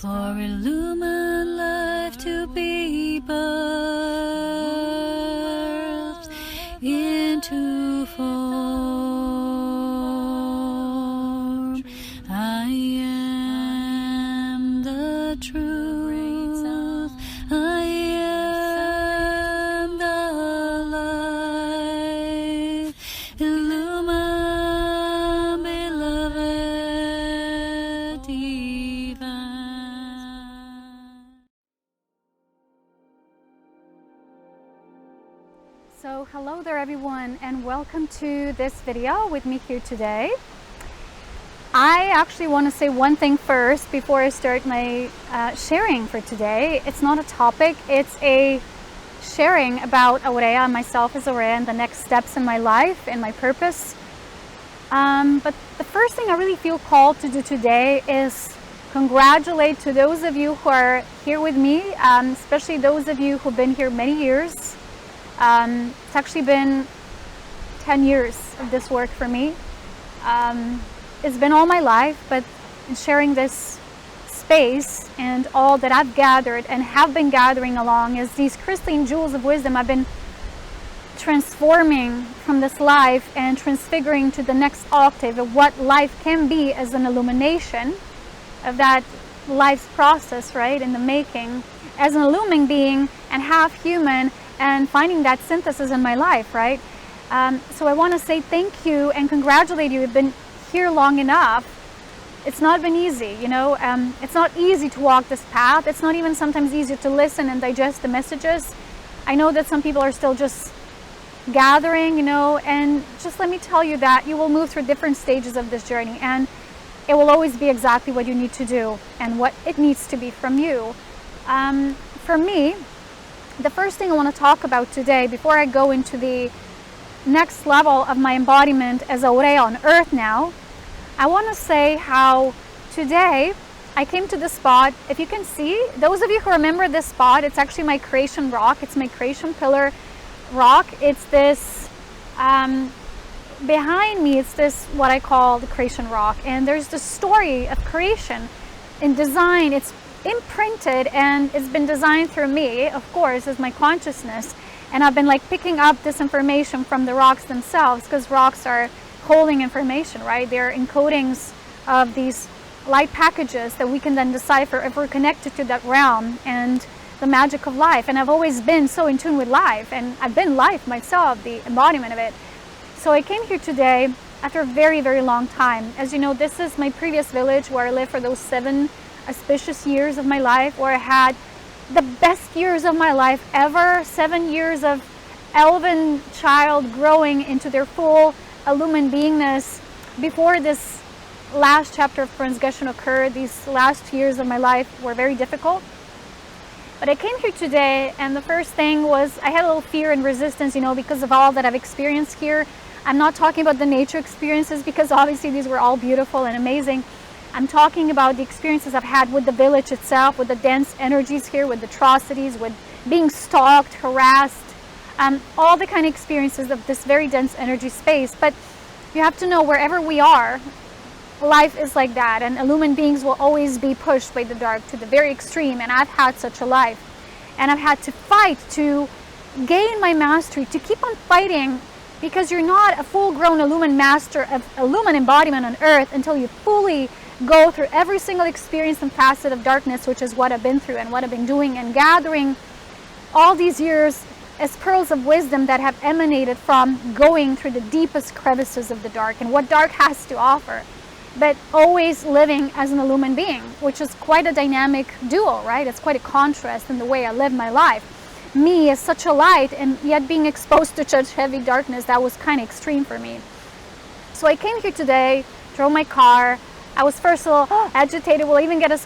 for illumined life to be birthed into form. I am the truth. I am the light. Illumined, beloved divine. So hello there everyone, and welcome to this video with me here today. I actually want to say one thing first before I start my sharing for today. It's not a topic, it's a sharing about Aurea, myself as Aurea, and the next steps in my life and my purpose. But the first thing I really feel called to do today is congratulate to those of you who are here with me, especially those of you who've been here many years. It's actually been 10 years of this work for me. It's been all my life, but in sharing this space and all that I've gathered and have been gathering along as these crystalline jewels of wisdom, I've been transforming from this life and transfiguring to the next octave of what life can be as an illumination of that life's process, right, in the making, as an illumined being and half human, and finding that synthesis in my life, right? So I want to say thank you and congratulate you. You've been here long enough. It's not been easy, you know. It's not easy to walk this path. It's not even sometimes easy to listen and digest the messages. I know that some people are still just gathering, you know, and just let me tell you that you will move through different stages of this journey, and it will always be exactly what you need to do and what it needs to be from you. For me, the first thing I want to talk about today, before I go into the next level of my embodiment as Aurea on Earth now, I want to say how today I came to this spot. If you can see, those of you who remember this spot, it's actually my creation rock. It's my creation pillar rock. It's this, behind me, it's this, what I call the creation rock. And there's the story of creation in design. It's imprinted and it's been designed through me, of course, as my consciousness. And I've been like picking up this information from the rocks themselves, because rocks are holding information, right? They're encodings of these light packages that we can then decipher if we're connected to that realm and the magic of life. And I've always been so in tune with life, and I've been life myself, the embodiment of it. So I came here today after a very, very long time. As you know, this is my previous village where I lived for those 7 auspicious years of my life, where I had the best years of my life ever. 7 years of elven child growing into their full illumined beingness. Before this last chapter of transgression occurred, these last years of my life were very difficult. But I came here today, and the first thing was I had a little fear and resistance, you know, because of all that I've experienced here. I'm not talking about the nature experiences, because obviously these were all beautiful and amazing. I'm talking about the experiences I've had with the village itself, with the dense energies here, with atrocities, with being stalked, harassed, all the kind of experiences of this very dense energy space. But you have to know, wherever we are, life is like that, and illumined beings will always be pushed by the dark to the very extreme. And I've had such a life, and I've had to fight to gain my mastery, to keep on fighting, because you're not a full-grown illumined master of illumined embodiment on Earth until you fully go through every single experience and facet of darkness, which is what I've been through and what I've been doing and gathering all these years as pearls of wisdom that have emanated from going through the deepest crevices of the dark and what dark has to offer, but always living as an illumined being, which is quite a dynamic duo, right? It's quite a contrast in the way I live my life. Me as such a light, and yet being exposed to such heavy darkness, that was kind of extreme for me. So I came here today, drove my car. I was first a little agitated. Will I even get a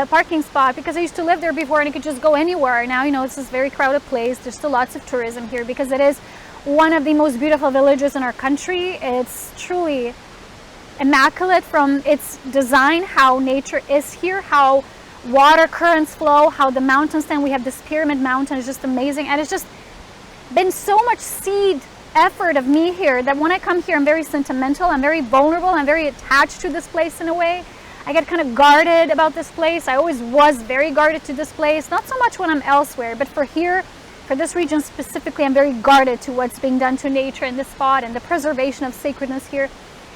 parking spot? Because I used to live there before and I could just go anywhere. Now, you know, it's this very crowded place. There's still lots of tourism here because it is one of the most beautiful villages in our country. It's truly immaculate from its design, how nature is here, how water currents flow, how the mountains stand. We have this pyramid mountain. It's just amazing. And it's just been so much seed effort of me here that when I come here, I'm very sentimental, I'm very vulnerable, I'm very attached to this place in a way. I get kind of guarded about this place. I always was very guarded to this place, not so much when I'm elsewhere, but for this region specifically, I'm very guarded to what's being done to nature in this spot and the preservation of sacredness here.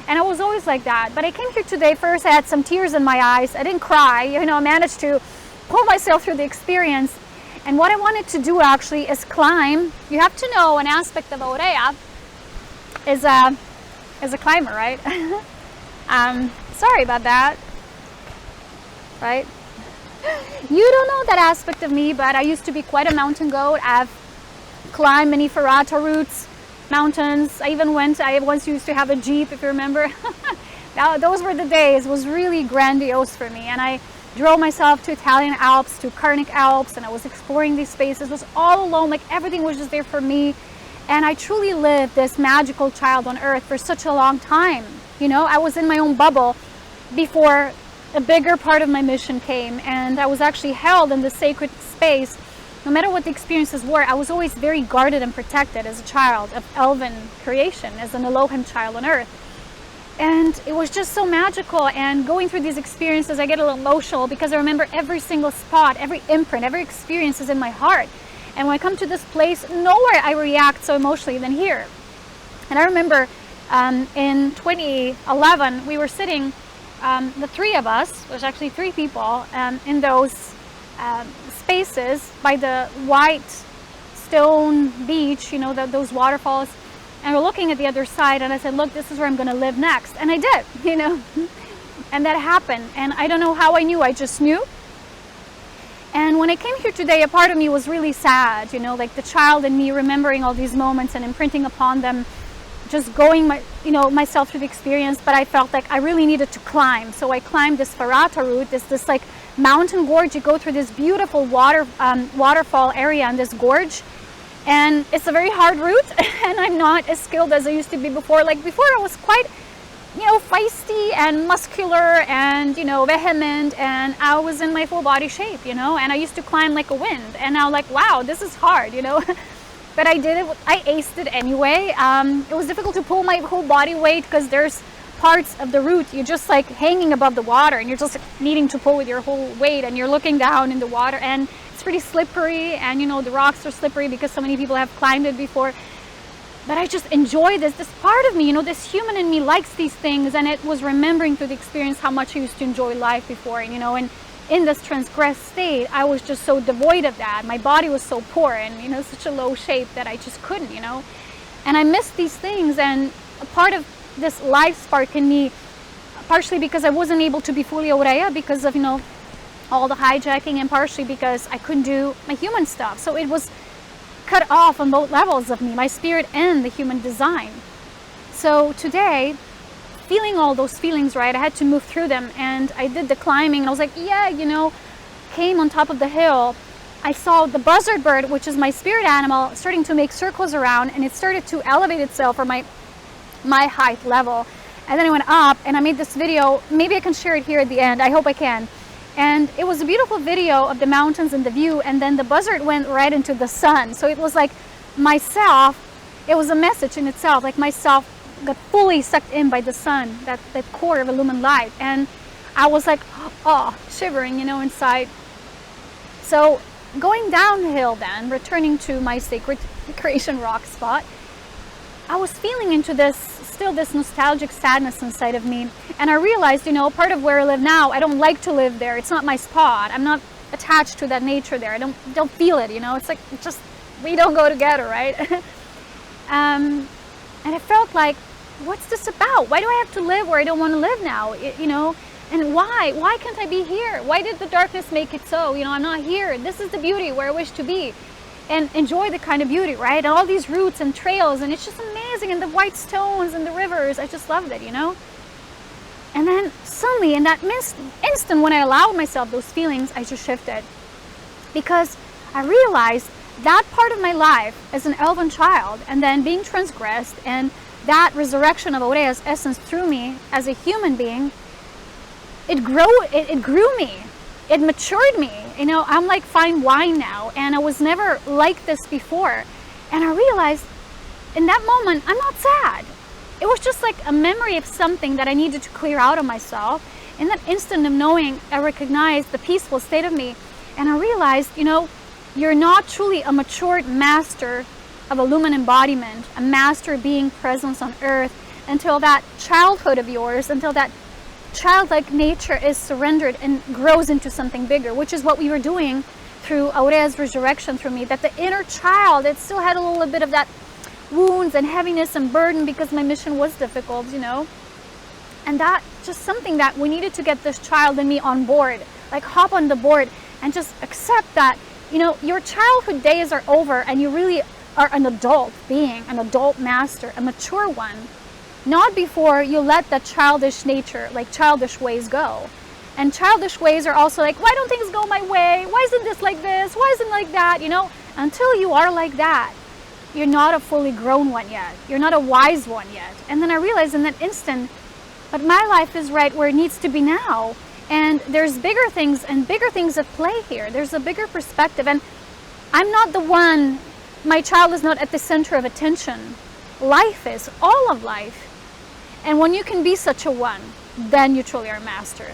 And I was always like that. But I came here today. First, I had some tears in my eyes. I didn't cry. I managed to pull myself through the experience. And what I wanted to do actually is climb. You have to know an aspect of Aurea is a climber, right? Sorry about that. Right? You don't know that aspect of me, but I used to be quite a mountain goat. I've climbed many ferrata routes, mountains. I once used to have a Jeep, if you remember. Those were the days. It was really grandiose for me. And I drove myself to Italian Alps, to Carnic Alps, and I was exploring these spaces. It was all alone, like everything was just there for me. And I truly lived this magical child on earth for such a long time. I was in my own bubble before a bigger part of my mission came, and I was actually held in the sacred space. No matter what the experiences were, I was always very guarded and protected as a child of elven creation, as an Elohim child on earth. And it was just so magical. And going through these experiences, I get a little emotional because I remember every single spot, every imprint, every experience is in my heart. And when I come to this place, nowhere I react so emotionally than here. And I remember in 2011, we were sitting, the three of us, there's actually 3 people, in those spaces by the white stone beach, those waterfalls. And we're looking at the other side, and I said, look, this is where I'm going to live next. And I did, and that happened. And I don't know how I knew, I just knew. And when I came here today, a part of me was really sad, like the child in me remembering all these moments and imprinting upon them, just going myself through the experience. But I felt like I really needed to climb. So I climbed this ferrata route, this like mountain gorge. You go through this beautiful waterfall area in this gorge. And it's a very hard route, and I'm not as skilled as I used to be before. Like before, I was quite, feisty and muscular and, vehement, and I was in my full body shape, and I used to climb like a wind. And now, like, wow, this is hard, But I did it. I aced it anyway. It was difficult to pull my whole body weight because there's parts of the route you're just like hanging above the water, and you're just needing to pull with your whole weight, and you're looking down in the water, and it's pretty slippery, and the rocks are slippery because so many people have climbed it before. But I just enjoy this part of me, this human in me likes these things. And it was remembering through the experience how much I used to enjoy life before, and in this transgressed state, I was just so devoid of that. My body was so poor and such a low shape that I just couldn't, and I missed these things. And a part of this life spark in me, partially because I wasn't able to be fully Aurea because of all the hijacking, and partially because I couldn't do my human stuff. So it was cut off on both levels of me, my spirit and the human design. So today, feeling all those feelings, right, I had to move through them, and I did the climbing, and I was like, came on top of the hill. I saw the buzzard bird, which is my spirit animal, starting to make circles around, and it started to elevate itself for my height level. And then I went up, and I made this video. Maybe I can share it here at the end. I hope I can. And it was a beautiful video of the mountains and the view, and then the buzzard went right into the sun. So it was like myself, it was a message in itself, like myself got fully sucked in by the sun, that core of illumined light. And I was like, shivering, inside. So going downhill then, returning to my sacred creation rock spot, I was feeling into this nostalgic sadness inside of me. And I realized, part of where I live now, I don't like to live there. It's not my spot. I'm not attached to that nature there. I don't feel it, It's like, we don't go together, right? And I felt like, what's this about? Why do I have to live where I don't want to live now? And why? Why can't I be here? Why did the darkness make it so? I'm not here. This is the beauty where I wish to be. And enjoy the kind of beauty, right? And all these routes and trails, and it's just amazing. And the white stones and the rivers, I just loved it, And then suddenly, in that instant when I allowed myself those feelings, I just shifted. Because I realized that part of my life as an elven child, and then being transgressed, and that resurrection of Aurea's essence through me as a human being, it grew me. It matured me. I'm like fine wine now, and I was never like this before. And I realized in that moment, I'm not sad. it was just like a memory of something that I needed to clear out of myself. In that instant of knowing, I recognized the peaceful state of me, and I realized, you're not truly a matured master of a lumen embodiment, a master being presence on earth, until that childhood of yours, until that childlike nature is surrendered and grows into something bigger, which is what we were doing through Aurea's resurrection through me. That the inner child, it still had a little bit of that wounds and heaviness and burden because my mission was difficult, and that just something that we needed to get this child and me on board, like hop on the board and just accept that, your childhood days are over and you really are an adult being, an adult master, a mature one. Not before you let that childish nature, like childish ways go. And childish ways are also like, why don't things go my way? Why isn't this like this? Why isn't it like that? Until you are like that, you're not a fully grown one yet. You're not a wise one yet. And then I realized in that instant, but my life is right where it needs to be now. And there's bigger things at play here. There's a bigger perspective. And I'm not the one, my child is not at the center of attention. Life is, all of life. And when you can be such a one, then you truly are a master.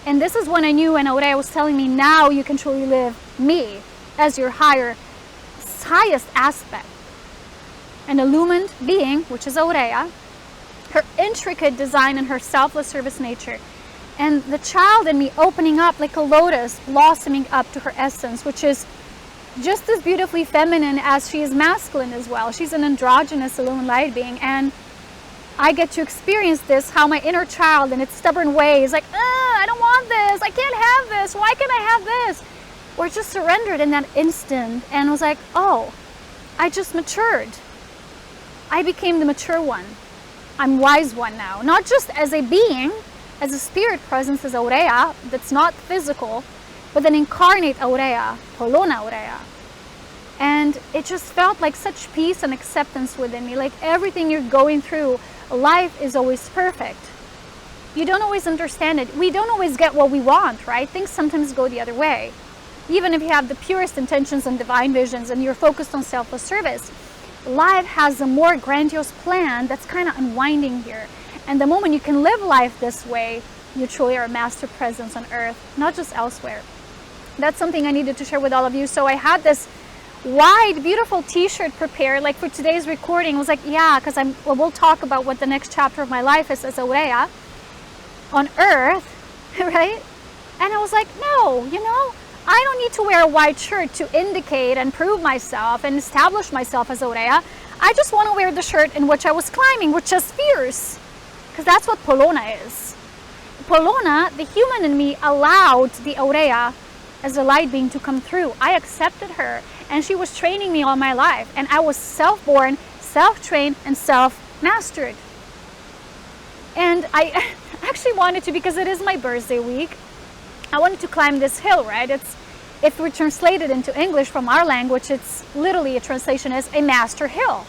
And this is when I knew, and Aurea was telling me, now you can truly live me as your highest aspect. An illumined being, which is Aurea, her intricate design and her selfless service nature, and the child in me opening up like a lotus, blossoming up to her essence, which is just as beautifully feminine as she is masculine as well. She's an androgynous illumined light being, and I get to experience this, how my inner child in its stubborn ways, like, I don't want this, I can't have this, why can't I have this? Or just surrendered in that instant and was like, oh, I just matured. I became the mature one. I'm wise one now. Not just as a being, as a spirit presence, as Aurea, that's not physical, but an incarnate Aurea, Polona Aurea. And it just felt like such peace and acceptance within me. Like everything you're going through, life is always perfect. You don't always understand it. We don't always get what we want, right? Things sometimes go the other way. Even if you have the purest intentions and divine visions and you're focused on selfless service, life has a more grandiose plan that's kind of unwinding here. And the moment you can live life this way, you truly are a master presence on earth, not just elsewhere. That's something I needed to share with all of you. So I had this wide, beautiful t-shirt prepared, like for today's recording. I was like, yeah, because we'll talk about what the next chapter of my life is as Aurea on earth, right? And I was like, no, I don't need to wear a white shirt to indicate and prove myself and establish myself as Aurea. I just want to wear the shirt in which I was climbing, which is fierce, because that's what Polona is. Polona, the human in me, allowed the Aurea as a light being to come through. I accepted her, and she was training me all my life, and I was self-born, self-trained, and self-mastered. And I actually wanted to, because it is my birthday week, I wanted to climb this hill, right? If we translate it into English from our language, it's literally a translation is a master hill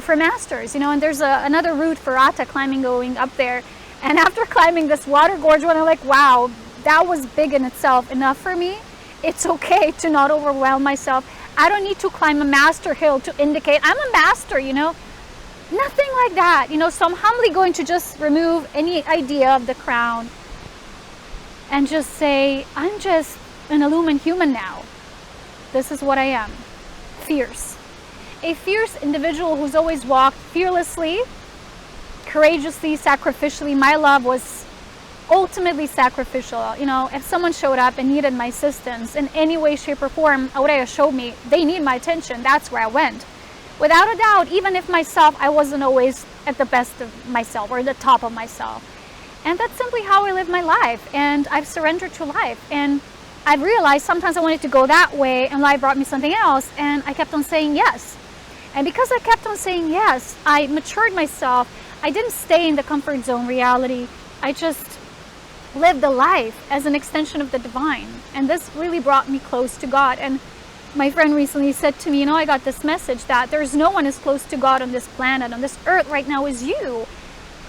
for masters, and there's another route for Rata climbing going up there. And after climbing this water gorge, when I'm like, wow, that was big in itself, enough for me. It's okay to not overwhelm myself. I don't need to climb a master hill to indicate I'm a master, nothing like that, so I'm humbly going to just remove any idea of the crown and just say, I'm just an illumined human now. This is what I am. Fierce. A fierce individual who's always walked fearlessly, courageously, sacrificially. My love was ultimately sacrificial. If someone showed up and needed my assistance in any way, shape, or form, Aurea showed me they need my attention. That's where I went. Without a doubt, even if myself, I wasn't always at the best of myself or the top of myself. And that's simply how I live my life. And I've surrendered to life. And I've realized sometimes I wanted to go that way and life brought me something else. And I kept on saying yes. And because I kept on saying yes, I matured myself. I didn't stay in the comfort zone reality. I just lived a life as an extension of the divine. And this really brought me close to God. And my friend recently said to me, I got this message that there's no one as close to God on this planet, on this earth right now as you.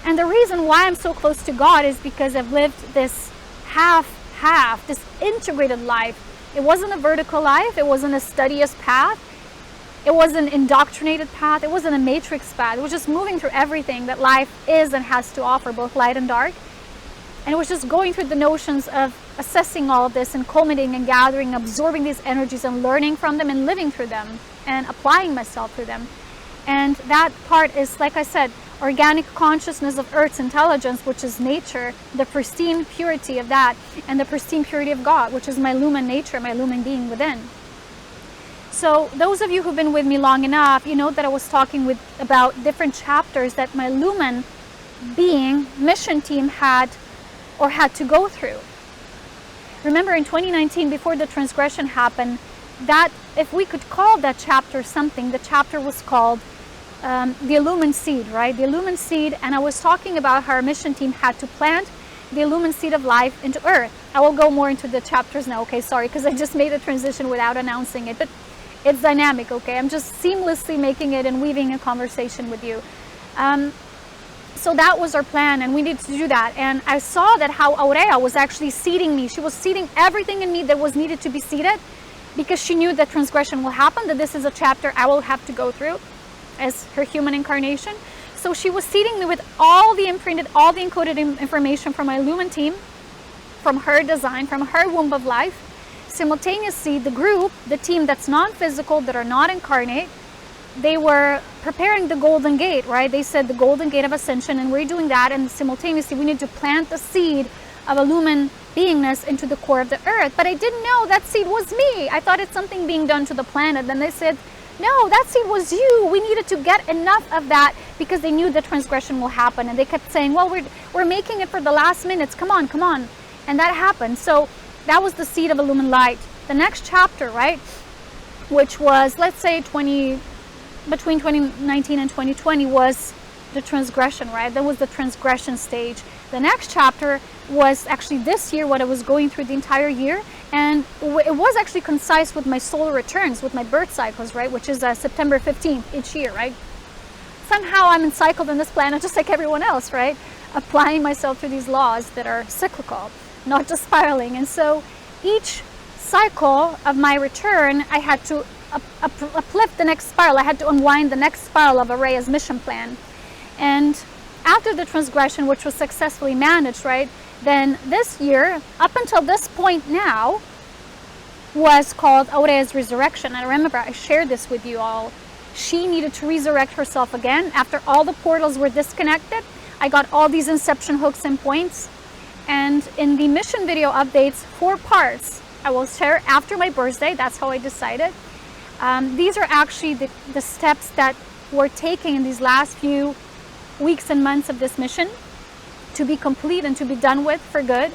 And the reason why I'm so close to God is because I've lived this half, this integrated life. It wasn't a vertical life. It wasn't a studious path. It wasn't an indoctrinated path. It wasn't a matrix path. It was just moving through everything that life is and has to offer, both light and dark. And it was just going through the notions of assessing all of this and culminating and gathering, absorbing these energies and learning from them and living through them and applying myself through them. And that part is, like I said, organic consciousness of Earth's intelligence, which is nature, the pristine purity of that, and the pristine purity of God, which is my lumen nature, my lumen being within. So those of you who've been with me long enough, you know that I was talking about different chapters that my lumen being mission team had to go through. Remember in 2019, before the transgression happened, that if we could call that chapter something, the chapter was called the Illumined Seed, right? The Illumined Seed, and I was talking about how our mission team had to plant the Illumined Seed of life into Earth. I will go more into the chapters now, okay? Sorry, because I just made a transition without announcing it, but it's dynamic, okay? I'm just seamlessly making it and weaving a conversation with you. So that was our plan, and we needed to do that. And I saw that how Aurea was actually seeding me. She was seeding everything in me that was needed to be seeded, because she knew that transgression will happen, that this is a chapter I will have to go through as her human incarnation. So she was seeding me with all the imprinted, all the encoded information from my Lumen team, from her design, from her womb of life. Simultaneously, the group, the team that's non-physical, that are not incarnate, they were preparing the golden gate, right? They said the golden gate of ascension, and we're doing that, and simultaneously we need to plant the seed of a lumen beingness into the core of the earth. But I didn't know that seed was me. I thought it's something being done to the planet. Then they said, no, that seed was you. We needed to get enough of that, because they knew the transgression will happen. And they kept saying, well, we're making it for the last minutes. Come on, come on. And that happened. So that was the seed of Illumined Light. The next chapter, right, which was, let's say, between 2019 and 2020 was the transgression, right? That was the transgression stage. The next chapter was actually this year, what I was going through the entire year. And it was actually concise with my solar returns, with my birth cycles, right? Which is September 15th each year, right? Somehow I'm encycled on this planet just like everyone else, right? Applying myself to these laws that are cyclical, not just spiraling. And so each cycle of my return, I had to uplift the next spiral. I had to unwind the next spiral of Aurea's mission plan. And after the transgression, which was successfully managed, right, then this year, up until this point now, was called Aurea's resurrection. And remember, I shared this with you all. She needed to resurrect herself again. After all the portals were disconnected, I got all these inception hooks and points. And in the mission video updates, 4 parts, I will share after my birthday. That's how I decided. These are actually the steps that we're taking in these last few weeks and months of this mission to be complete and to be done with for good.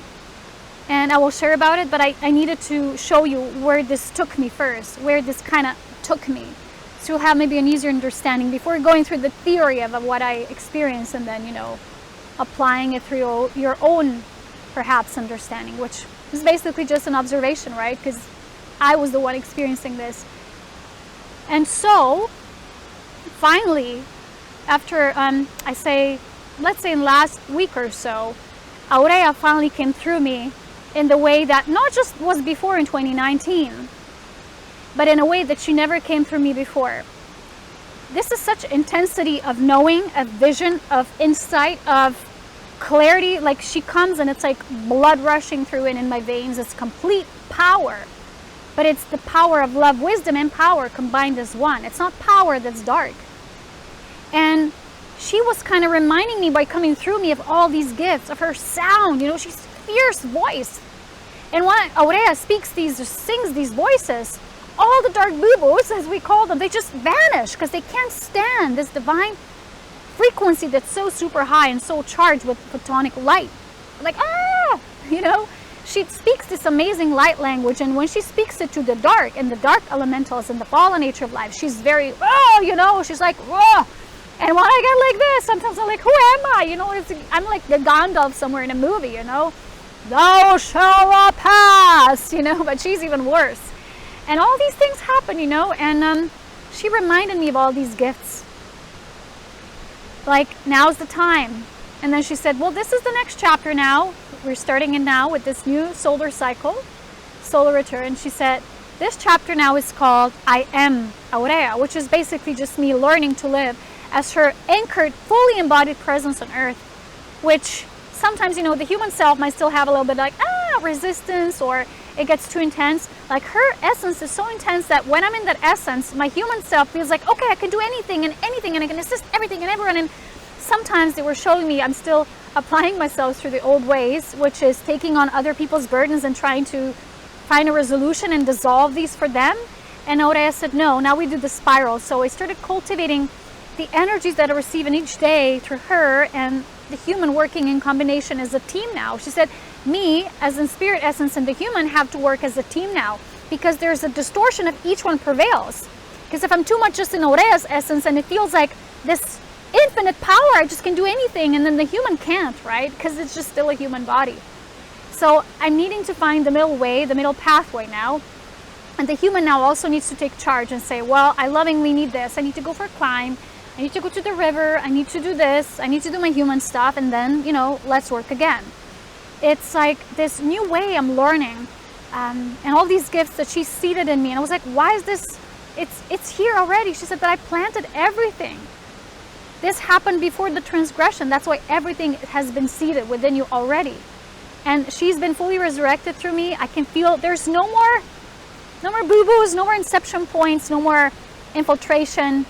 And I will share about it, but I needed to show you where this took me first, where this kind of took me, so you'll have maybe an easier understanding before going through the theory of what I experienced, and then, you know, applying it through your own perhaps understanding, which is basically just an observation, right? Because I was the one experiencing this. And so finally, after let's say in last week or so, Aurea finally came through me in the way that not just was before in 2019, but in a way that she never came through me before. This is such intensity of knowing, of vision, of insight, of clarity. Like, she comes and it's like blood rushing through it in my veins. It's complete power. But it's the power of love, wisdom, and power combined as one. It's not power that's dark. And she was kind of reminding me by coming through me of all these gifts, of her sound. You know, she's fierce voice. And when Aurea sings these voices, all the dark boo-boos, as we call them, they just vanish because they can't stand this divine frequency that's so super high and so charged with photonic light. Like, you know, she speaks this amazing light language, and when she speaks it to the dark and the dark elementals and the fallen nature of life, she's very, you know, she's like, And when I get like this, sometimes I'm like, who am I? You know, I'm like the Gandalf somewhere in a movie, you know. Thou shalt not pass, you know, but she's even worse. And all these things happen, you know, and she reminded me of all these gifts. Like, now's the time. And then she said, well, this is the next chapter now. We're starting in now with this new solar cycle, solar return. She said, This chapter now is called I Am Aurea, which is basically just me learning to live as her anchored, fully embodied presence on earth, which sometimes, you know, the human self might still have a little bit like, resistance, or it gets too intense. Like, her essence is so intense that when I'm in that essence, my human self feels like, okay, I can do anything, and I can assist everything and everyone. And sometimes they were showing me I'm still applying myself through the old ways, which is taking on other people's burdens and trying to find a resolution and dissolve these for them. And Aurea said, no, now we do the spiral. So I started cultivating the energies that I receive in each day through her and the human working in combination as a team now. She said, me, as in spirit essence, and the human have to work as a team now, because there's a distortion of each one prevails. Because if I'm too much just in Aurea's essence and it feels like this infinite power, I just can do anything, and then the human can't, right? Because it's just still a human body. So I'm needing to find the middle way, the middle pathway now. And the human now also needs to take charge and say, well, I lovingly need this. I need to go for a climb. I need to go to the river. I need to do this. I need to do my human stuff. And then, you know, let's work again. It's like this new way I'm learning. And all these gifts that she seeded in me. And I was like, why is this? It's here already. She said that I planted everything. This happened before the transgression. That's why everything has been seeded within you already. And she's been fully resurrected through me. I can feel there's no more boo-boos, no more inception points, no more infiltration.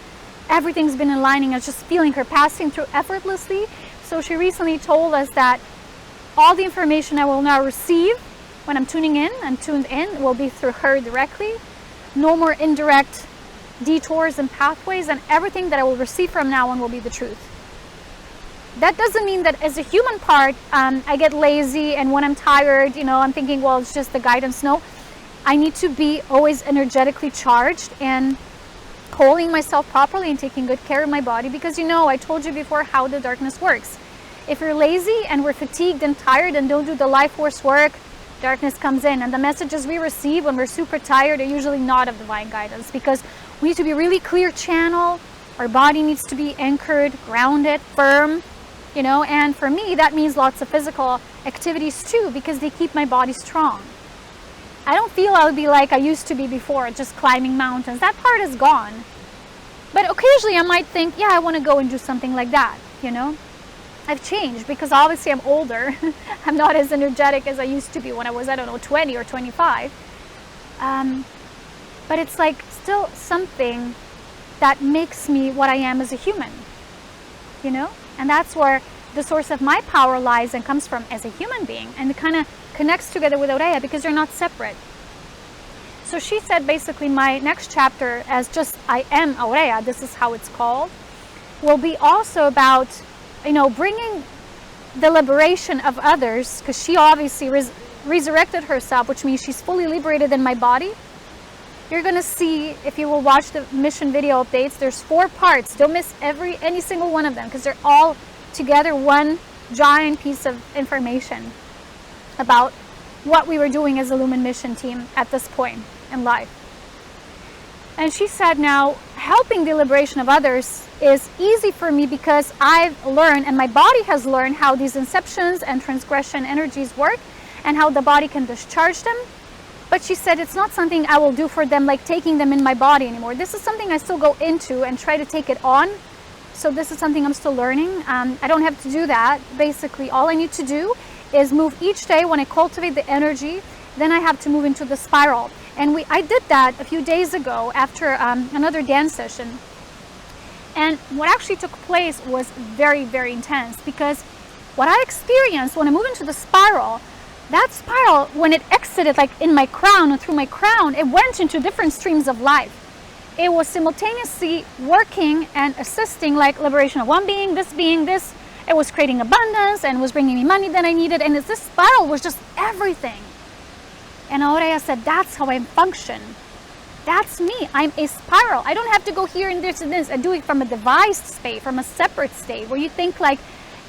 Everything's been aligning. I was just feeling her passing through effortlessly. So she recently told us that all the information I will now receive when I'm tuning in and tuned in will be through her directly. No more indirect detours and pathways, and everything that I will receive from now on will be the truth. That doesn't mean that as a human part, I get lazy, and when I'm tired, you know, I'm thinking, well, it's just the guidance. No, I need to be always energetically charged and holding myself properly and taking good care of my body, because, you know, I told you before how the darkness works. If you're lazy and we're fatigued and tired and don't do the life force work, darkness comes in, and the messages we receive when we're super tired are usually not of divine guidance, because we need to be really clear channel. Our body needs to be anchored, grounded, firm, you know. And for me, that means lots of physical activities too, because they keep my body strong. I don't feel I'll be like I used to be before, just climbing mountains. That part is gone. But occasionally I might think, yeah, I want to go and do something like that, you know. I've changed because obviously I'm older. I'm not as energetic as I used to be when I was, I don't know, 20 or 25. But it's like still something that makes me what I am as a human, you know? And that's where the source of my power lies and comes from as a human being. And it kind of connects together with Aurea because they're not separate. So she said basically my next chapter, as just I Am Aurea, this is how it's called, will be also about, you know, bringing the liberation of others, because she obviously resurrected herself, which means she's fully liberated in my body. You're going to see, if you will watch the mission video updates, there's 4 parts. Don't miss any single one of them, because they're all together one giant piece of information about what we were doing as a Lumen mission team at this point in life. And she said now, helping the liberation of others is easy for me because I've learned, and my body has learned, how these inceptions and transgression energies work and how the body can discharge them. But she said it's not something I will do for them, like taking them in my body anymore. This is something I still go into and try to take it on. So this is something I'm still learning. I don't have to do that. Basically, all I need to do is move each day when I cultivate the energy. Then I have to move into the spiral. And I did that a few days ago after another dance session. And what actually took place was very, very intense, because what I experienced when I moved into the spiral, that spiral, when it exited like in my crown and through my crown, it went into different streams of life. It was simultaneously working and assisting, like liberation of one being, this being, this. It was creating abundance and was bringing me money that I needed. And this spiral was just everything. And Aurea said, that's how I function. That's me. I'm a spiral. I don't have to go here and this and this. I do it from a devised state, from a separate state, where you think like,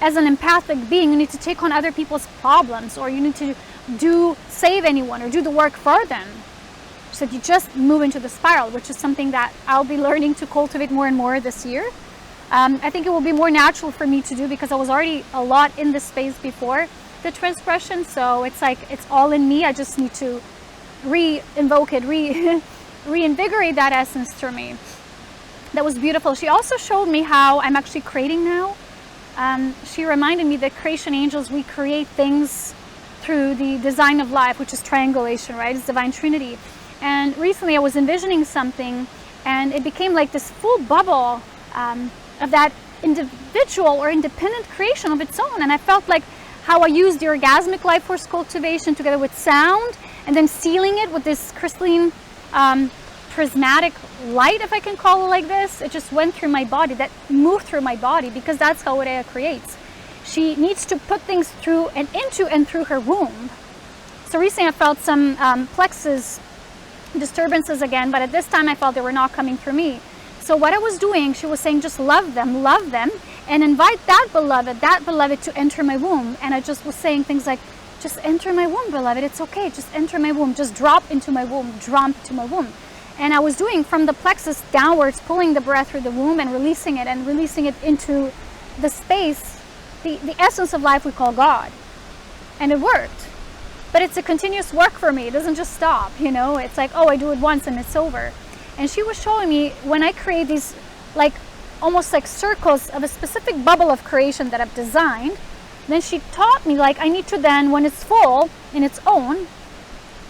as an empathic being, you need to take on other people's problems, or you need to save anyone or do the work for them. So you just move into the spiral, which is something that I'll be learning to cultivate more and more this year. I think it will be more natural for me to do because I was already a lot in this space before the transgression. So it's like, it's all in me. I just need to re-invoke it, reinvigorate that essence through me. That was beautiful. She also showed me how I'm actually creating now. She reminded me that creation angels, we create things through the design of life, which is triangulation, right? It's divine trinity. And recently I was envisioning something, and it became like this full bubble of that individual or independent creation of its own. And I felt like how I used the orgasmic life force cultivation together with sound, and then sealing it with this crystalline prismatic light, if I can call it like this. It just went through my body, that moved through my body, because that's how Aurea creates. She needs to put things through and into and through her womb. So recently I felt some plexus disturbances again, but at this time I felt they were not coming through me. So what I was doing, she was saying, just love them, and invite that beloved to enter my womb. And I just was saying things like, just enter my womb, beloved, it's okay, just enter my womb, just drop into my womb, drop into my womb. And I was doing from the plexus downwards, pulling the breath through the womb and releasing it into the space, the essence of life we call God. And it worked. But it's a continuous work for me. It doesn't just stop, you know. It's like, oh, I do it once and it's over. And she was showing me when I create these like almost like circles of a specific bubble of creation that I've designed, then she taught me like I need to then, when it's full in its own,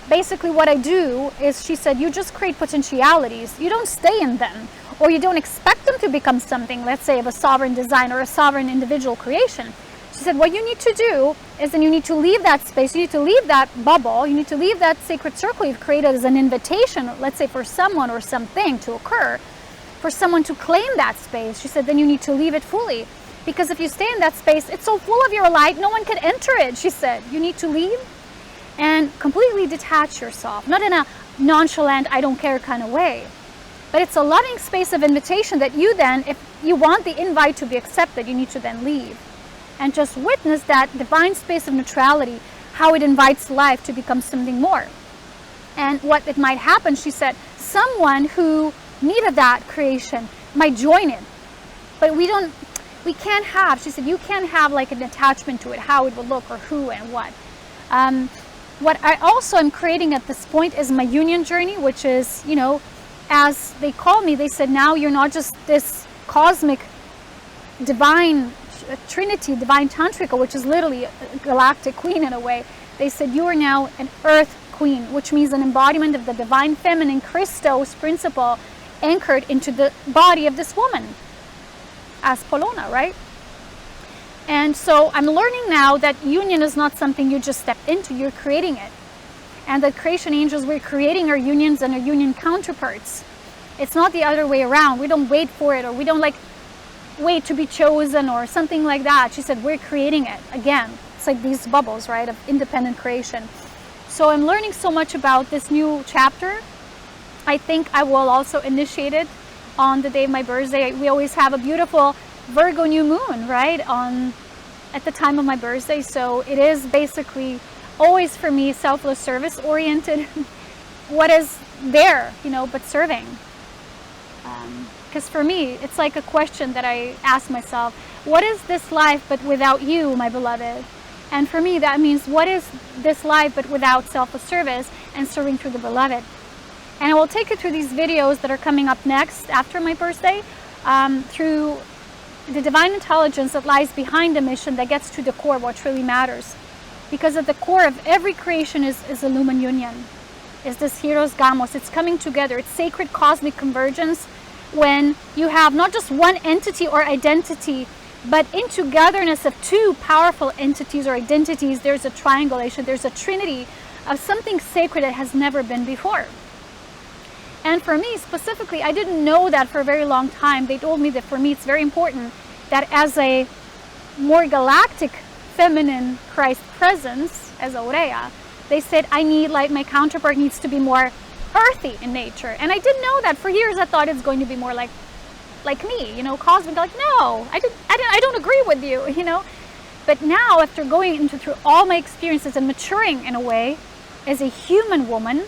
basically what I do is, she said, you just create potentialities. You don't stay in them, or you don't expect them to become something, let's say, of a sovereign design or a sovereign individual creation. She said, what you need to do is then you need to leave that space, you need to leave that bubble, you need to leave that sacred circle you've created as an invitation, let's say for someone or something to occur, for someone to claim that space. She said, then you need to leave it fully. Because if you stay in that space, it's so full of your light, no one can enter it, she said. You need to leave and completely detach yourself, not in a nonchalant, I don't care kind of way. But it's a loving space of invitation that you then, if you want the invite to be accepted, you need to then leave. And just witness that divine space of neutrality, how it invites life to become something more. And what it might happen, she said, someone who needed that creation might join it. But we can't have, she said, you can't have like an attachment to it, how it will look or who and what. What I also am creating at this point is my union journey, which is, you know, as they call me, they said, now you're not just this cosmic divine trinity, divine tantrika, which is literally a galactic queen in a way. They said, you are now an earth queen, which means an embodiment of the divine feminine Christos principle anchored into the body of this woman as Polona, right? And so I'm learning now that union is not something you just step into, you're creating it. And that creation angels, we're creating our unions and our union counterparts. It's not the other way around. We don't wait for it, or we don't like wait to be chosen or something like that. She said, we're creating it. Again, it's like these bubbles, right, of independent creation. So I'm learning so much about this new chapter. I think I will also initiate it on the day of my birthday. We always have a beautiful Virgo new moon, right, at the time of my birthday. So it is basically always for me selfless service oriented. What is there, you know, but serving. Because for me, it's like a question that I ask myself, what is this life but without you, my beloved? And for me, that means, what is this life but without selfless service and serving through the beloved? And I will take you through these videos that are coming up next after my birthday, through the divine intelligence that lies behind the mission that gets to the core of what really matters. Because at the core of every creation is a lumen union, is this Heroes Gamos. It's coming together. It's sacred cosmic convergence when you have not just one entity or identity, but in togetherness of two powerful entities or identities, there's a triangulation, there's a trinity of something sacred that has never been before. And for me specifically, I didn't know that for a very long time. They told me that for me it's very important that as a more galactic feminine Christ presence, as Aurea, they said I need, like, my counterpart needs to be more earthy in nature. And I didn't know that. For years I thought it's going to be more like me, you know, cosmic. Like, no, I don't agree with you, you know. But now, after going through all my experiences and maturing in a way as a human woman,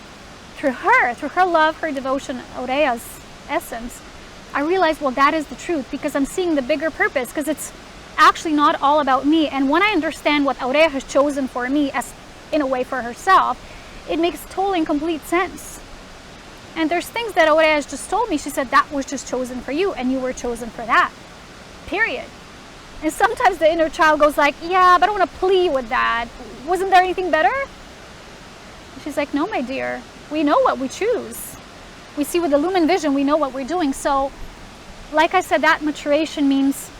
through her love, her devotion, Aurea's essence, I realized, well, that is the truth, because I'm seeing the bigger purpose, because it's actually not all about me. And when I understand what Aurea has chosen for me, as in a way for herself, it makes total and complete sense. And there's things that Aurea has just told me. She said that was just chosen for you, and you were chosen for that. Period. And sometimes the inner child goes like, yeah, but I don't want to plea with that. Wasn't there anything better? She's like, no, my dear. We know what we choose. We see with the lumen vision, we know what we're doing. So, like I said, that maturation means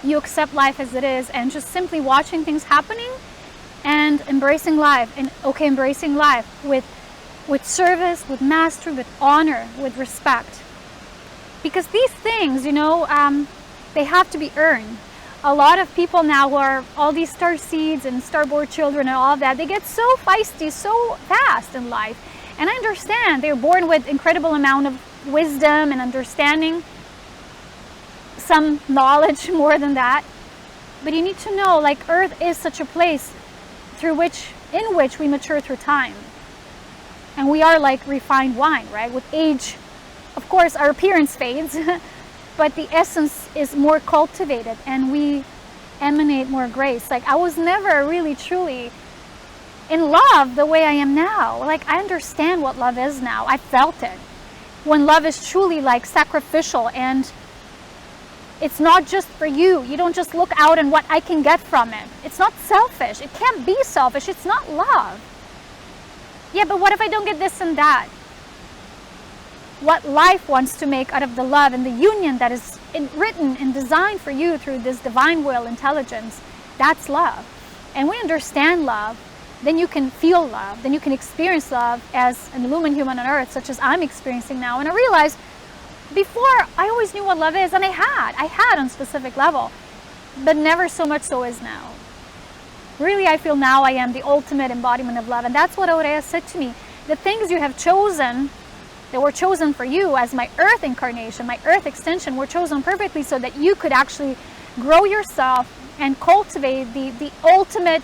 you accept life as it is and just simply watching things happening and embracing life. And okay, embracing life with service, with mastery, with honor, with respect. Because these things, they have to be earned. A lot of people now who are all these star seeds and starboard children and all of that, they get so feisty so fast in life. And I understand they're born with incredible amount of wisdom and understanding, some knowledge more than that. But you need to know, like, Earth is such a place in which we mature through time. And we are like refined wine, right? With age, of course, our appearance fades, but the essence is more cultivated and we emanate more grace. Like, I was never really truly in love the way I am now. Like, I understand what love is now. I felt it. When love is truly like sacrificial and it's not just for you. You don't just look out and what I can get from it. It's not selfish. It can't be selfish. It's not love. Yeah, but what if I don't get this and that? What life wants to make out of the love and the union that is written and designed for you through this divine will intelligence, that's love. And when you understand love, then you can feel love, then you can experience love as an illumined human on earth, such as I'm experiencing now. And I realized before I always knew what love is, and I had on a specific level, but never so much so as now. Really, I feel now I am the ultimate embodiment of love. And that's what Aurea said to me. The things you have chosen, that were chosen for you as my earth incarnation, my earth extension, were chosen perfectly so that you could actually grow yourself and cultivate the ultimate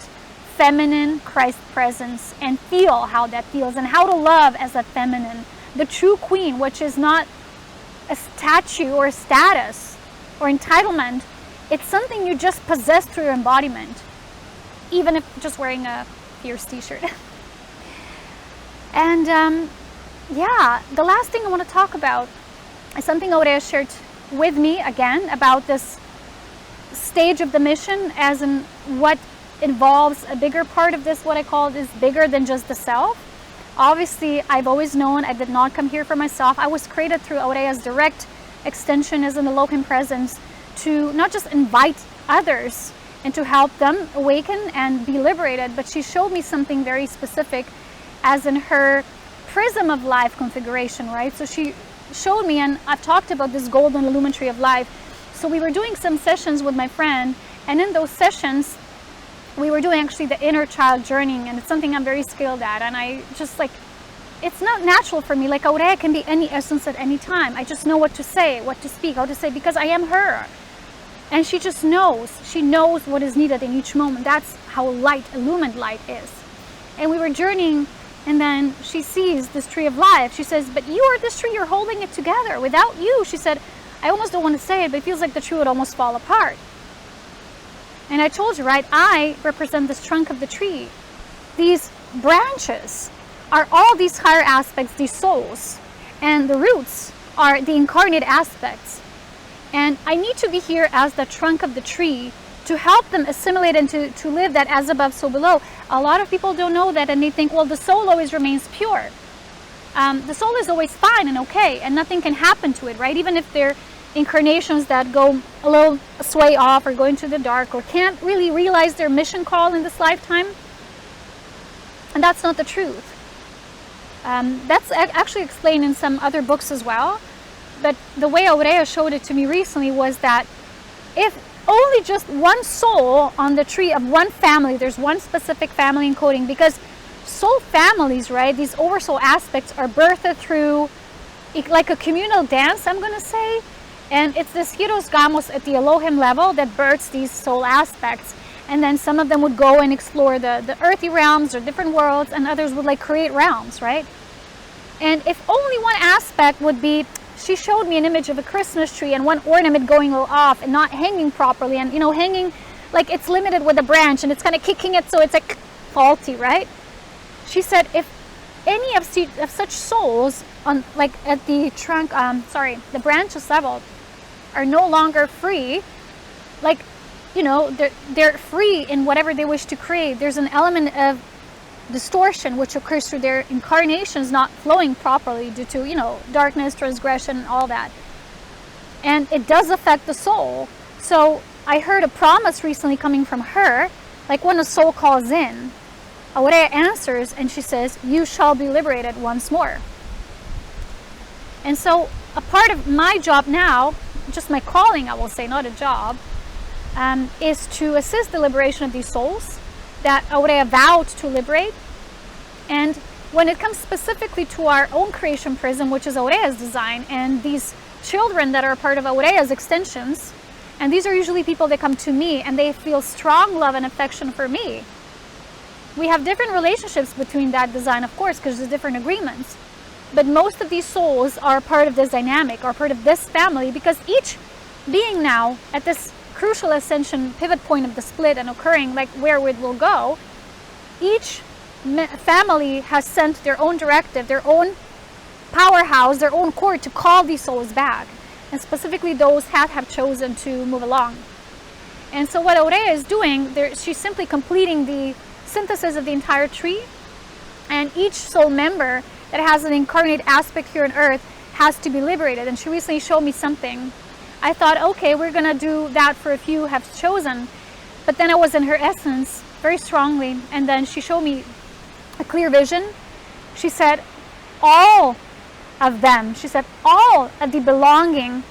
feminine Christ presence and feel how that feels and how to love as a feminine, the true queen, which is not a statue or a status or entitlement. It's something you just possess through your embodiment, even if just wearing a fierce t-shirt. And yeah, the last thing I want to talk about is something Aurea shared with me again about this stage of the mission, as in what involves a bigger part of this, what I call is bigger than just the self. Obviously, I've always known I did not come here for myself. I was created through Aurea's direct extension as an Elohim presence to not just invite others and to help them awaken and be liberated, but she showed me something very specific as in her prism of life configuration, right? So she showed me, and I've talked about this golden illuminatory of life. So we were doing some sessions with my friend, and in those sessions, we were doing actually the inner child journeying, and it's something I'm very skilled at, and I just like, it's not natural for me. Like Aurea can be any essence at any time. I just know what to say, what to speak, how to say, because I am her. And she just knows. She knows what is needed in each moment. That's how light, illumined light is. And we were journeying, and then she sees this tree of life. She says, but you are this tree, you're holding it together. Without you, she said, I almost don't want to say it, but it feels like the tree would almost fall apart. And I told you, right, I represent this trunk of the tree. These branches are all these higher aspects, these souls. And the roots are the incarnate aspects. And I need to be here as the trunk of the tree to help them assimilate and to live that as above, so below. A lot of people don't know that, and they think, well, the soul always remains pure. The soul is always fine and okay, and nothing can happen to it, right? Even if they're incarnations that go a little sway off or go into the dark or can't really realize their mission call in this lifetime. And that's not the truth. That's actually explained in some other books as well. But the way Aurea showed it to me recently was that if only just one soul on the tree of one family, there's one specific family encoding, because soul families, right, these oversoul aspects are birthed through like a communal dance, I'm going to say. And it's this Hiros Gamos at the Elohim level that births these soul aspects. And then some of them would go and explore the earthy realms or different worlds, and others would like create realms, right? And if only one aspect would be, she showed me an image of a Christmas tree and one ornament going off and not hanging properly, and hanging like it's limited with a branch and it's kind of kicking it so it's like faulty, right? She said if any of such souls on like at the trunk, the branches level are no longer free, like, you know, they're free in whatever they wish to create. There's an element of distortion which occurs through their incarnations not flowing properly due to, you know, darkness, transgression, and all that. And it does affect the soul. So I heard a promise recently coming from her, like when a soul calls in, Aurea answers and she says, "You shall be liberated once more." And so a part of my job now, just my calling, I will say, not a job, is to assist the liberation of these souls that Aurea vowed to liberate. And when it comes specifically to our own creation prism, which is Aurea's design, and these children that are part of Aurea's extensions, and these are usually people that come to me and they feel strong love and affection for me. We have different relationships between that design, of course, because there's different agreements. But most of these souls are part of this dynamic, are part of this family, because each being now at this crucial ascension pivot point of the split and occurring, like where it will go, each family has sent their own directive, their own powerhouse, their own court to call these souls back, and specifically those that have chosen to move along. And so what Aurea is doing, she's simply completing the synthesis of the entire tree, and each soul member that has an incarnate aspect here on earth has to be liberated. And she recently showed me something. I thought, okay, we're gonna do that for a few have chosen, but then I was in her essence very strongly, and then she showed me a clear vision. She said all of them, she said all of the belonging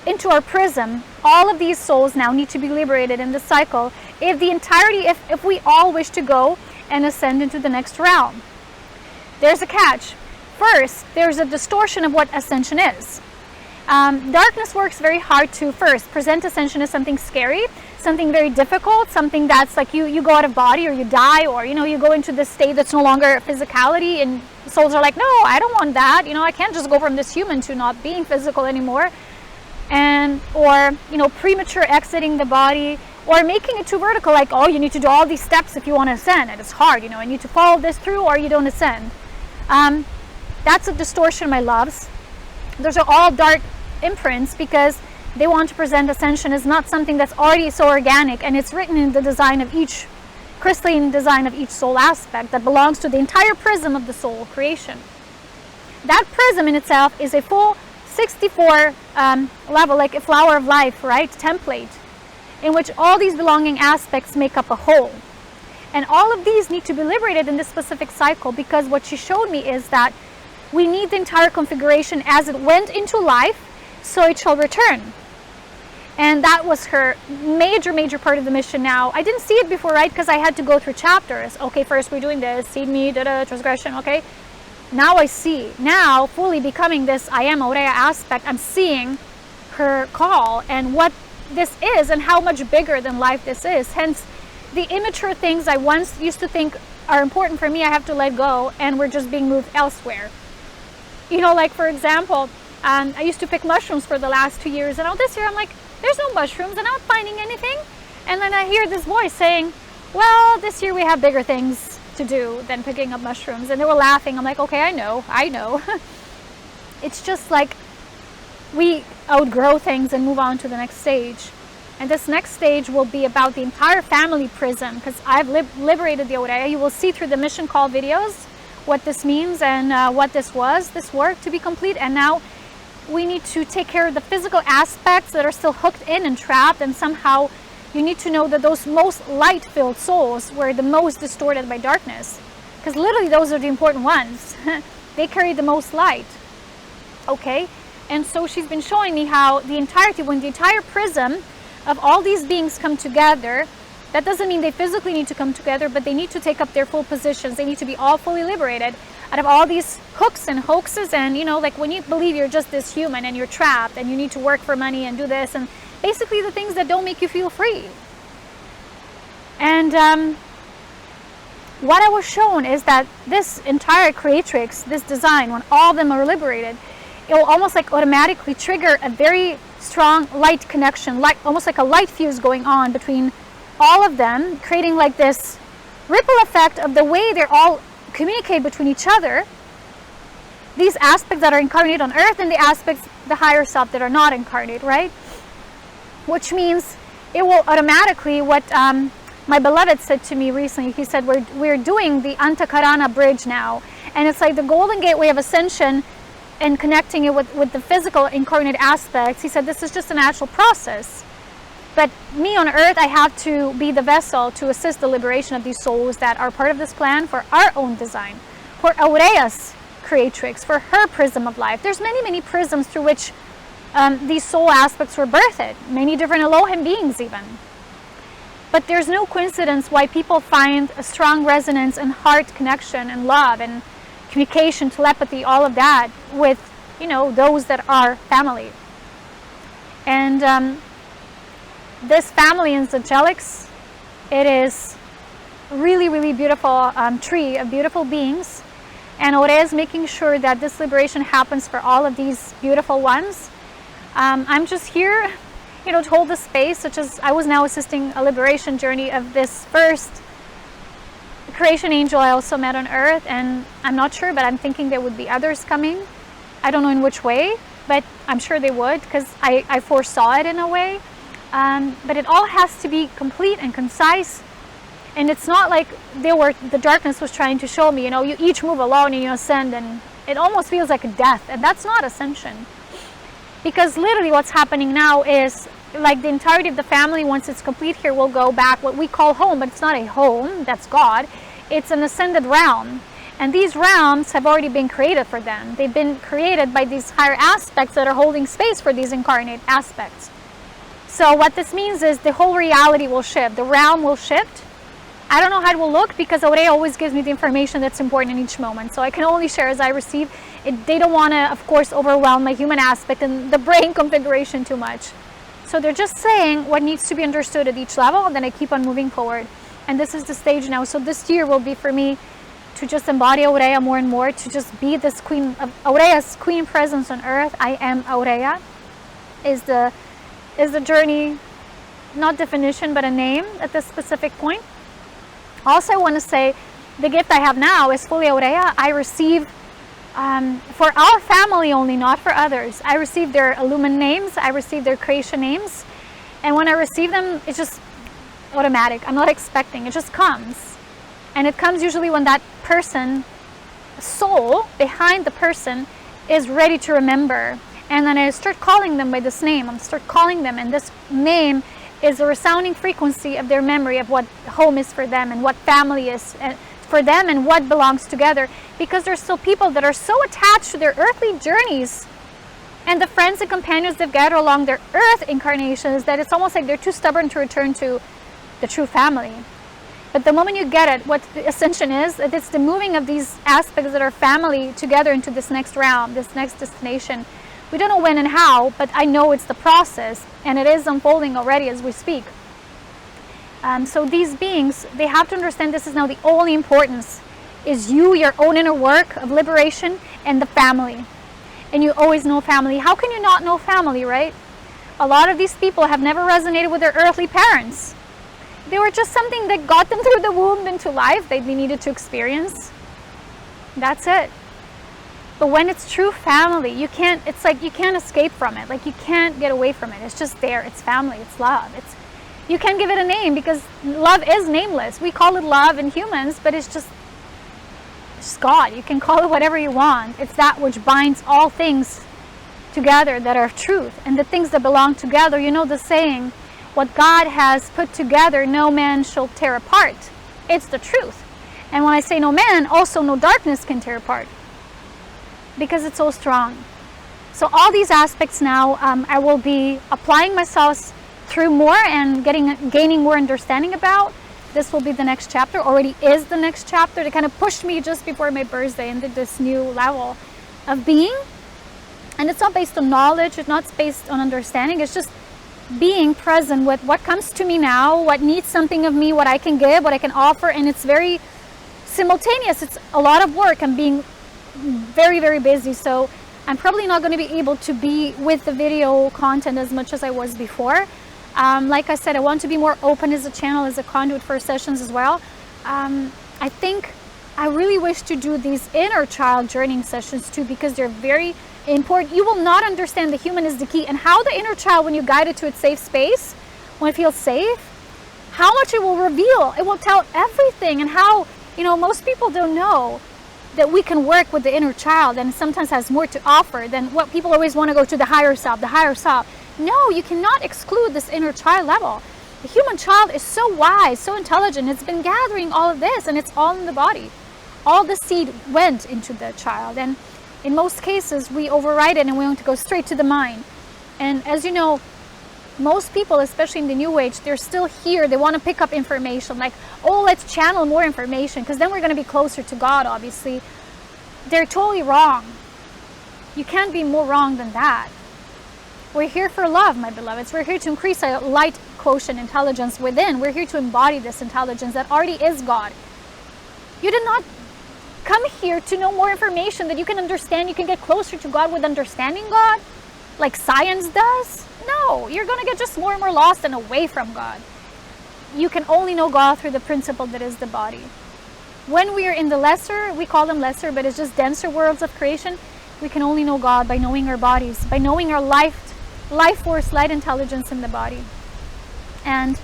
into our prism, all of these souls now need to be liberated in the cycle if the entirety, if we all wish to go and ascend into the next realm. There's a catch. First, there's a distortion of what ascension is. Darkness works very hard to first present ascension as something scary, something very difficult, something that's like you go out of body or you die, or, you know, you go into this state that's no longer physicality, and souls are like, no, I don't want that. You know, I can't just go from this human to not being physical anymore. And, or, you know, premature exiting the body, or making it too vertical, like, oh, you need to do all these steps if you want to ascend, and it's hard, you know, you need to follow this through or you don't ascend. That's a distortion, my loves. Those are all dark imprints, because they want to present ascension as not something that's already so organic, and it's written in the design of each crystalline design of each soul aspect that belongs to the entire prism of the soul creation. That prism in itself is a full 64 level, like a flower of life, right, template, in which all these belonging aspects make up a whole. And all of these need to be liberated in this specific cycle, because what she showed me is that we need the entire configuration as it went into life, so it shall return. And that was her major part of the mission now. I didn't see it before, right, because I had to go through chapters. Okay, first we're doing this, seed me, transgression, okay. Now I see, now fully becoming this I am Aurea aspect, I'm seeing her call and what this is and how much bigger than life this is. Hence, the immature things I once used to think are important for me, I have to let go, and we're just being moved elsewhere. You know, like for example, I used to pick mushrooms for the last 2 years, and now this year I'm like, there's no mushrooms and I'm not finding anything. And then I hear this voice saying, well, this year we have bigger things to do than picking up mushrooms. And they were laughing. I'm like, okay, I know. It's just like we outgrow things and move on to the next stage. And this next stage will be about the entire family prism, because I've liberated the Aurea. You will see through the mission call videos what this means and what this work to be complete. And now we need to take care of the physical aspects that are still hooked in and trapped, and somehow you need to know that those most light-filled souls were the most distorted by darkness, because literally those are the important ones. They carry the most light. Okay, and so she's been showing me how the entirety, when the entire prism of all these beings come together, that doesn't mean they physically need to come together, but they need to take up their full positions. They need to be all fully liberated out of all these hooks and hoaxes. And, you know, like when you believe you're just this human and you're trapped and you need to work for money and do this, and basically the things that don't make you feel free. And what I was shown is that this entire creatrix, this design, when all of them are liberated, it will almost like automatically trigger a very strong light connection, like almost like a light fuse going on between all of them, creating like this ripple effect of the way they're all communicate between each other, these aspects that are incarnate on earth and the aspects, the higher self, that are not incarnate, right? Which means it will automatically, what my beloved said to me recently, he said, we're doing the Antakarana bridge now, and it's like the golden gateway of ascension, and connecting it with the physical incarnate aspects. He said this is just a natural process, but me on earth, I have to be the vessel to assist the liberation of these souls that are part of this plan for our own design, for Aurea's creatrix, for her prism of life. There's many prisms through which these soul aspects were birthed, many different Elohim beings even. But there's no coincidence why people find a strong resonance and heart connection and love and communication, telepathy, all of that with, you know, those that are family. And this family in Angelics, it is really beautiful tree of beautiful beings, and Aurea is making sure that this liberation happens for all of these beautiful ones. I'm just here, you know, to hold the space, such as I was now assisting a liberation journey of this first creation angel I also met on earth, and I'm not sure, but I'm thinking there would be others coming. I don't know in which way, but I'm sure they would, because I foresaw it in a way. But it all has to be complete and concise, and it's not like the darkness was trying to show me, you know, you each move alone and you ascend, and it almost feels like a death, and that's not ascension. Because literally what's happening now is, like, the entirety of the family, once it's complete here, will go back what we call home, but it's not a home, that's God. It's an ascended realm. And these realms have already been created for them. They've been created by these higher aspects that are holding space for these incarnate aspects. So what this means is the whole reality will shift. The realm will shift. I don't know how it will look, because Aurea always gives me the information that's important in each moment. So I can only share as I receive. They don't want to, of course, overwhelm my human aspect and the brain configuration too much. So they're just saying what needs to be understood at each level, and then I keep on moving forward. And this is the stage now. So this year will be for me to just embody Aurea more and more, to just be this queen of Aurea's queen presence on earth. I am Aurea is the journey, not definition, but a name at this specific point. Also, I want to say the gift I have now is fully Aurea. I receive for our family only, not for others. I receive their Illumined names, I receive their creation names, and when I receive them, it's just automatic. I'm not expecting, it just comes. And it comes usually when that person, soul behind the person, is ready to remember. And then I start calling them by this name. I start calling them, and this name is a resounding frequency of their memory of what home is for them and what family is for them and what belongs together. Because there's still people that are so attached to their earthly journeys and the friends and companions they've gathered along their earth incarnations that it's almost like they're too stubborn to return to the true family. But the moment you get it, what the ascension is, it's the moving of these aspects that are family together into this next realm, this next destination. We don't know when and how, but I know it's the process, and it is unfolding already as we speak. So these beings, they have to understand this is now the only importance, is you, your own inner work of liberation, and the family. And you always know family. How can you not know family, right? A lot of these people have never resonated with their earthly parents. They were just something that got them through the womb into life that they needed to experience. That's it. But when it's true family, it's like you can't escape from it. Like you can't get away from it. It's just there. It's family. It's love. You can't give it a name because love is nameless. We call it love in humans, but it's just God. You can call it whatever you want. It's that which binds all things together that are truth. And the things that belong together, you know the saying, what God has put together, no man shall tear apart. It's the truth. And when I say no man, also no darkness can tear apart. Because it's so strong. So all these aspects now, I will be applying myself through more and gaining more understanding about. This will be the next chapter, already is the next chapter. They kind of pushed me just before my birthday into this new level of being. And it's not based on knowledge, it's not based on understanding, it's just being present with what comes to me now, what needs something of me, what I can give, what I can offer, and it's very simultaneous. It's a lot of work. I'm being very, very busy, so I'm probably not going to be able to be with the video content as much as I was before. Like I said, I want to be more open as a channel, as a conduit for sessions as well. I think I really wish to do these inner child journeying sessions too, because they're very important. You will not understand the human is the key, and how the inner child, when you guide it to its safe space, when it feels safe, how much it will reveal. It will tell everything, and how, most people don't know that we can work with the inner child, and sometimes has more to offer than what people always want to go to the higher self, the higher self. No, you cannot exclude this inner child level. The human child is so wise, so intelligent. It's been gathering all of this, and it's all in the body. All the seed went into the child, and in most cases we override it and we want to go straight to the mind. And as you know, most people, especially in the new age, they're still here. They want to pick up information, like, oh, let's channel more information because then we're going to be closer to God. Obviously, they're totally wrong. You can't be more wrong than that. We're here for love, my beloveds. We're here to increase our light quotient intelligence within. We're here to embody this intelligence that already is God. You did not come here to know more information that you can understand. You can get closer to God with understanding God, like science does. No, you're going to get just more and more lost and away from God. You can only know God through the principle that is the body. When we are in the lesser, we call them lesser, but it's just denser worlds of creation, we can only know God by knowing our bodies, by knowing our life force, light intelligence in the body. And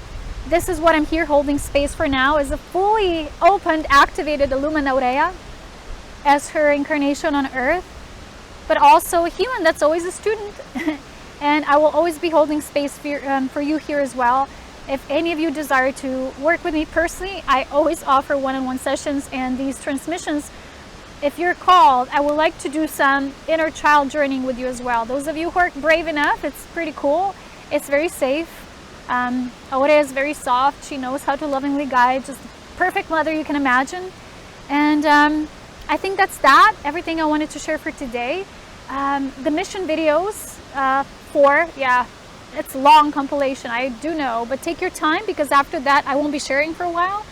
this is what I'm here holding space for now, is a fully opened, activated Illumined Aurea as her incarnation on earth, but also a human that's always a student. And I will always be holding space for you here as well. If any of you desire to work with me personally, I always offer one-on-one sessions and these transmissions. If you're called, I would like to do some inner child journeying with you as well. Those of you who are brave enough, it's pretty cool. It's very safe. Aurea is very soft. She knows how to lovingly guide, just the perfect mother you can imagine. And I think that's that. Everything I wanted to share for today. The mission videos, it's long compilation, I do know, but take your time, because after that I won't be sharing for a while.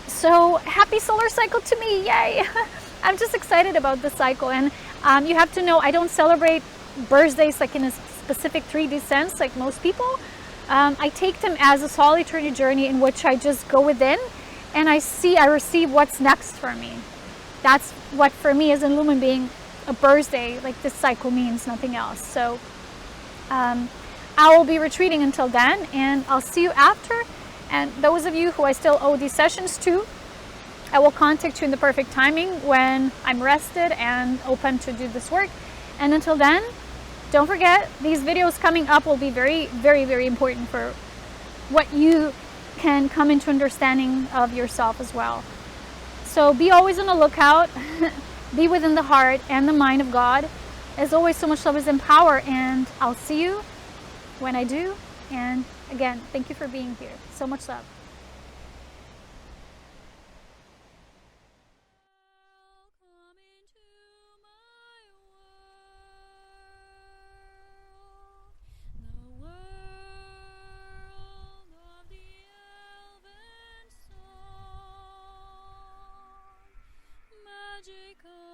So happy solar cycle to me, yay! I'm just excited about the cycle. And you have to know, I don't celebrate birthdays like in a specific 3D sense like most people. I take them as a soul eternity journey in which I just go within and I receive what's next for me. That's what for me as a lumen being, a birthday like this cycle means, nothing else. So I will be retreating until then, and I'll see you after. And those of you who I still owe these sessions to, I will contact you in the perfect timing when I'm rested and open to do this work. And until then, don't forget, these videos coming up will be very, very, very important for what you can come into understanding of yourself as well. So be always on the lookout. Be within the heart and the mind of God. As always, so much love is in power, and I'll see you when I do. And again, thank you for being here. So much love. Magical.